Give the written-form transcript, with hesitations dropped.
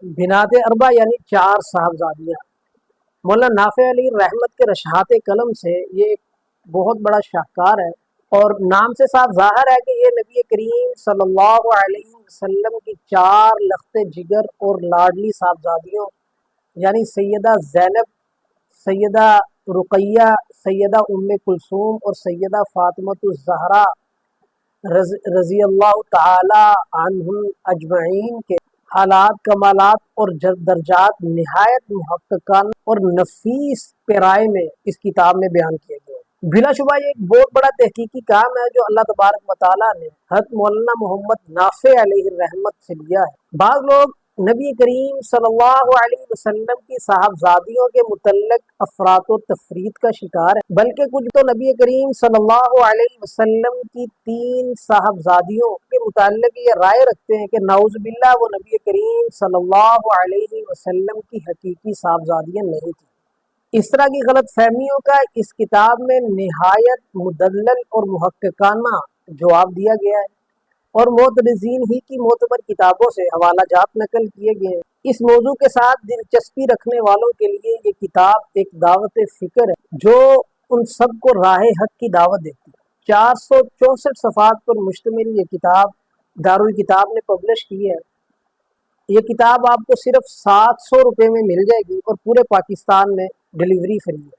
بنات اربع یعنی چار صاحبزادیاں۔ مولانا نافع علی رحمت کے رشحات قلم سے یہ ایک بہت بڑا شاہکار ہے، اور نام سے صاف ظاہر ہے کہ یہ نبی کریم صلی اللہ علیہ وسلم کی چار لخت جگر اور لاڈلی صاحبزادیوں یعنی سیدہ زینب، سیدہ رقیہ، سیدہ ام کلثوم اور سیدہ فاطمۃ الزہرا رضی اللہ تعالی عنہم اجمعین کے حالات، کمالات اور درجات نہایت محققانہ اور نفیس پیرائے میں اس کتاب میں بیان کیے گئے ہیں۔ بلا شبہ یہ ایک بہت بڑا تحقیقی کام ہے جو اللہ تبارک و تعالیٰ نے حضرت مولانا محمد نافع علیہ رحمت سے لیا ہے۔ بعض لوگ نبی کریم صلی اللہ علیہ وسلم کی صاحبزادیوں کے متعلق افراط و تفرید کا شکار ہے، بلکہ کچھ تو نبی کریم صلی اللہ علیہ وسلم کی تین صاحبزادیوں کے متعلق یہ رائے رکھتے ہیں کہ نعوذ باللہ وہ نبی کریم صلی اللہ علیہ وسلم کی حقیقی صاحبزادیاں نہیں تھیں۔ اس طرح کی غلط فہمیوں کا اس کتاب میں نہایت مدلل اور محققانہ جواب دیا گیا ہے، اور معترضین ہی کی معتبر کتابوں سے حوالہ جات نقل کیے گئے ہیں۔ اس موضوع کے ساتھ دلچسپی رکھنے والوں کے لیے یہ کتاب ایک دعوت فکر ہے جو ان سب کو راہ حق کی دعوت دیتی ہے۔ 464 صفحات پر مشتمل یہ کتاب دارالکتاب نے پبلش کی ہے۔ یہ کتاب آپ کو صرف 700 روپے میں مل جائے گی اور پورے پاکستان میں ڈیلیوری فری ہے۔